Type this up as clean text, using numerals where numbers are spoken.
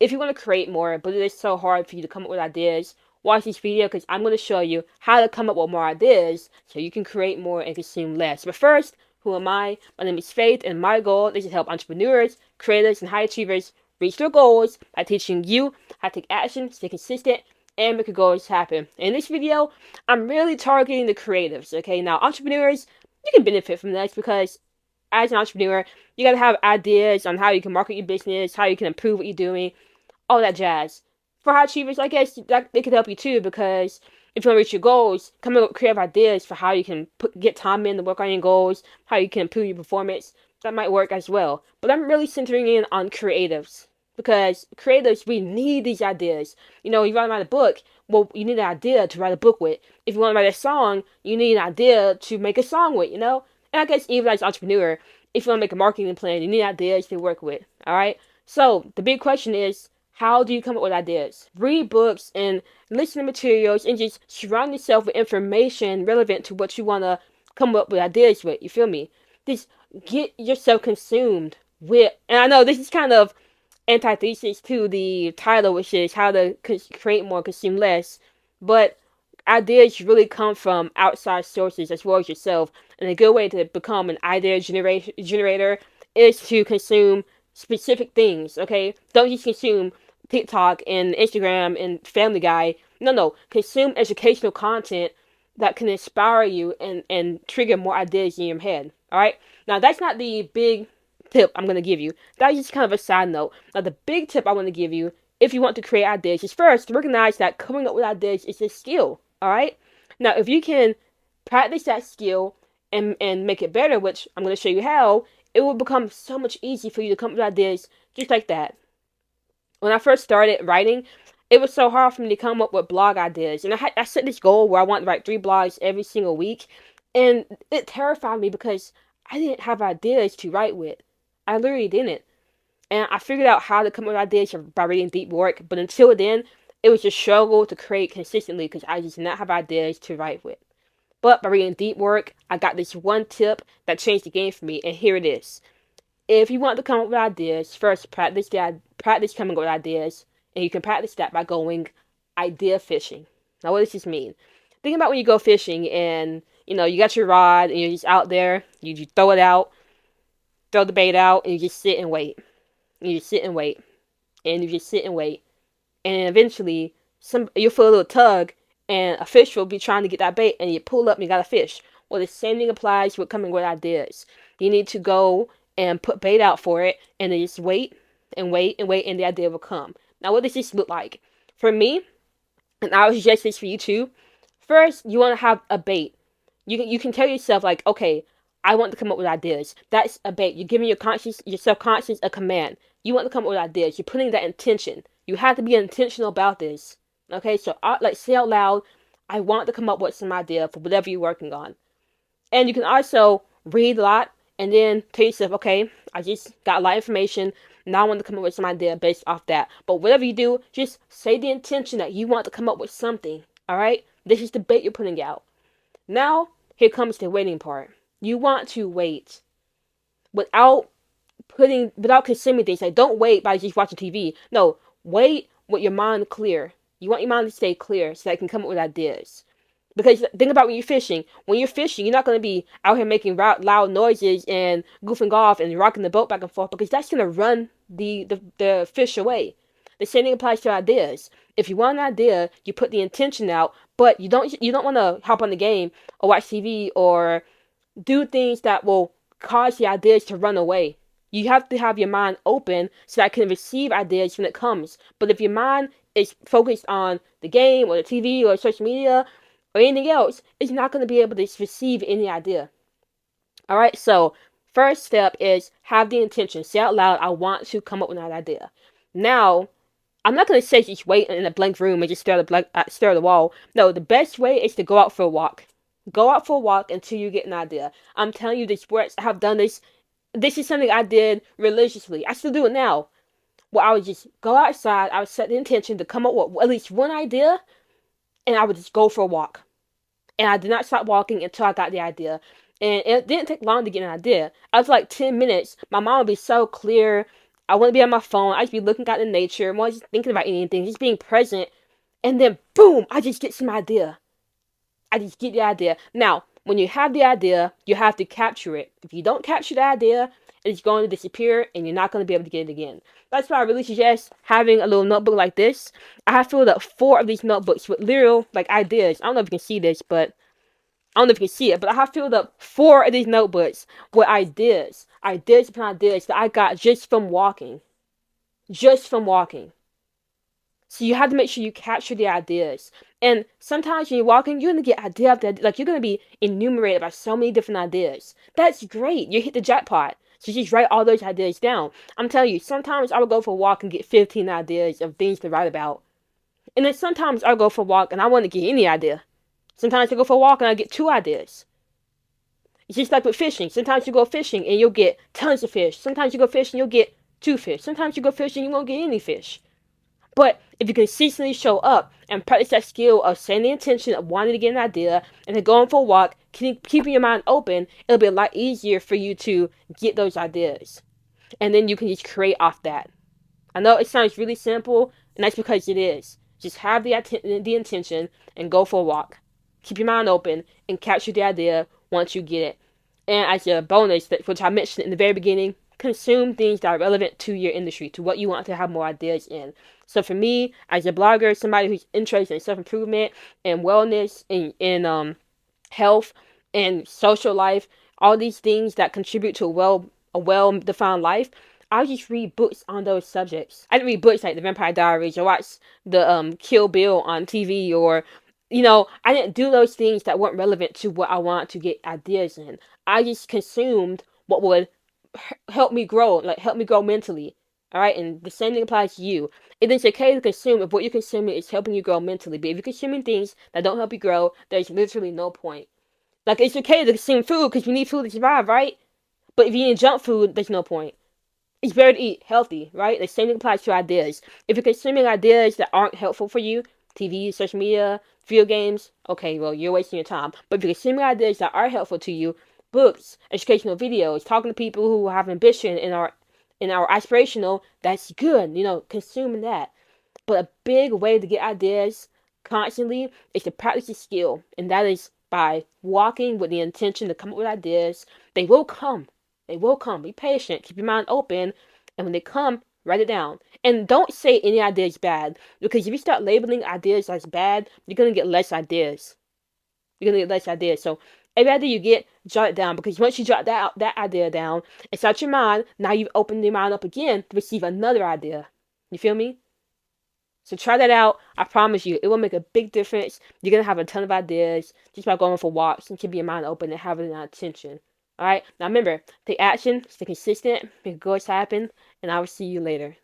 if you want to create more, but it is so hard for you to come up with ideas, watch this video because I'm going to show you how to come up with more ideas so you can create more and consume less. But first, who am I? My name is Faith, and my goal is to help entrepreneurs, creators, and high achievers reach their goals by teaching you how to take action, stay consistent, and make your goals happen. In this video, I'm really targeting the creatives, okay? Now, entrepreneurs, you can benefit from this because as an entrepreneur, you gotta have ideas on how you can market your business, how you can improve what you're doing, all that jazz. For high achievers, I guess that they could help you too because if you want to reach your goals, coming up with creative ideas for how you can get time in to work on your goals, how you can improve your performance, that might work as well. But I'm really centering in on creatives because creatives, we need these ideas. You know, you want to write a book, well, you need an idea to write a book with. If you want to write a song, you need an idea to make a song with, you know? And I guess even as an entrepreneur, if you want to make a marketing plan, you need ideas to work with, all right? So the big question is, how do you come up with ideas? Read books and listen to materials and just surround yourself with information relevant to what you want to come up with ideas with. You feel me? Just get yourself consumed with, and I know this is kind of antithesis to the title, which is how to create more, consume less, but ideas really come from outside sources as well as yourself. And a good way to become an idea generator is to consume specific things, okay? Don't just consume TikTok and Instagram and Family Guy. No. Consume educational content that can inspire you and trigger more ideas in your head. Alright? Now, that's not the big tip I'm going to give you. That's just kind of a side note. Now, the big tip I want to give you if you want to create ideas is first, recognize that coming up with ideas is a skill. Alright? Now, if you can practice that skill and make it better, which I'm going to show you how, it will become so much easier for you to come up with ideas just like that. When I first started writing, it was so hard for me to come up with blog ideas. And I set this goal where I want to write 3 blogs every single week. And it terrified me because I didn't have ideas to write with. I literally didn't. And I figured out how to come up with ideas by reading deep work. But until then, it was a struggle to create consistently because I just did not have ideas to write with. But by reading deep work, I got this one tip that changed the game for me. And here it is. If you want to come up with ideas, first practice coming up with ideas, and you can practice that by going idea fishing. Now, what does this mean? Think about when you go fishing, and you got your rod, and you're just out there. You just throw it out, throw the bait out, and you just sit and wait. And you just sit and wait, and you just sit and wait, and eventually, you'll feel a little tug, and a fish will be trying to get that bait, and you pull up, and you got a fish. Well, the same thing applies with coming with ideas. You need to go and put bait out for it, and then just wait and wait and wait, and the idea will come. Now, what does this look like? For me, and I would suggest this for you too, first, you want to have a bait. You can tell yourself, like, okay, I want to come up with ideas. That's a bait. You're giving your subconscious a command. You want to come up with ideas. You're putting that intention. You have to be intentional about this. Okay, so say out loud, I want to come up with some idea for whatever you're working on. And you can also read a lot, and then tell yourself, okay, I just got a lot of information. Now I want to come up with some idea based off that. But whatever you do, just say the intention that you want to come up with something. Alright? This is the bait you're putting out. Now, here comes the waiting part. You want to wait without consuming things. Like, don't wait by just watching TV. No, wait with your mind clear. You want your mind to stay clear so that you can come up with ideas. Because think about when you're fishing. When you're fishing, you're not going to be out here making loud noises and goofing off and rocking the boat back and forth because that's going to run the fish away. The same thing applies to ideas. If you want an idea, you put the intention out, but you don't want to hop on the game or watch TV or do things that will cause the ideas to run away. You have to have your mind open so that it can receive ideas when it comes. But if your mind is focused on the game or the TV or social media or anything else, it's not going to be able to receive any idea. Alright, so first step is have the intention. Say out loud, I want to come up with an idea. Now, I'm not going to say just wait in a blank room and just stare at the wall. No, the best way is to go out for a walk. Go out for a walk until you get an idea. I'm telling you, this works. I have done this. This is something I did religiously. I still do it now. Where I would just go outside, I would set the intention to come up with at least one idea, and I would just go for a walk. And I did not stop walking until I got the idea. And it didn't take long to get an idea. After like 10 minutes, my mind would be so clear. I wouldn't be on my phone. I'd just be looking out in nature, more just thinking about anything, just being present. And then, boom, I just get some idea. I just get the idea. Now, when you have the idea, you have to capture it. If you don't capture the idea, it's going to disappear and you're not going to be able to get it again. That's why I really suggest having a little notebook like this. I have filled up 4 of these notebooks with literal ideas. I don't know if you can see this, but I don't know if you can see it, but I have filled up 4 of these notebooks with ideas. Ideas upon ideas that I got just from walking. Just from walking. So you have to make sure you capture the ideas. And sometimes when you're walking, you're going to get idea after idea. Like, you're going to be enumerated by so many different ideas. That's great. You hit the jackpot. So just write all those ideas down. I'm telling you, sometimes I would go for a walk and get 15 ideas of things to write about. And then sometimes I'll go for a walk and I wouldn't get any idea. Sometimes I go for a walk and I get 2 ideas. It's just like with fishing. Sometimes you go fishing and you'll get tons of fish. Sometimes you go fishing, you'll get 2 fish. Sometimes you go fishing, you won't get any fish. But if you consistently show up and practice that skill of setting the intention of wanting to get an idea and then going for a walk, keeping your mind open, it'll be a lot easier for you to get those ideas. And then you can just create off that. I know it sounds really simple, and that's because it is. Just have the intention and go for a walk. Keep your mind open and capture the idea once you get it. And as a bonus, which I mentioned in the very beginning, consume things that are relevant to your industry, to what you want to have more ideas in. So for me, as a blogger, somebody who's interested in self-improvement and wellness and health and social life, all these things that contribute to a well-defined life, I'll just read books on those subjects. I didn't read books like The Vampire Diaries or watch the Kill Bill on TV or, I didn't do those things that weren't relevant to what I want to get ideas in. I just consumed what would help me grow, help me grow mentally. All right, and the same thing applies to you. It is okay to consume if what you're consuming is helping you grow mentally. But if you're consuming things that don't help you grow, there's literally no point. Like, it's okay to consume food because you need food to survive, right? But if you eat junk food, there's no point. It's better to eat healthy, right? The same thing applies to ideas. If you're consuming ideas that aren't helpful for you, TV, social media, video games, okay, well, you're wasting your time. But if you're consuming ideas that are helpful to you, books, educational videos, talking to people who have ambition and are aspirational, that's good, consuming that. But a big way to get ideas constantly is to practice a skill, and that is by walking with the intention to come up with ideas. They will come. They will come. Be patient. Keep your mind open. And when they come, write it down. And don't say any idea is bad. Because if you start labeling ideas as bad, you're going to get less ideas. You're going to get less ideas. So every idea you get, jot it down. Because once you jot that idea down, it's out your mind. Now you've opened your mind up again to receive another idea. You feel me? So try that out. I promise you, it will make a big difference. You're going to have a ton of ideas just by going for walks and keeping your mind open and having that attention. All right. Now remember, take action, stay consistent, make goals happen, and I will see you later.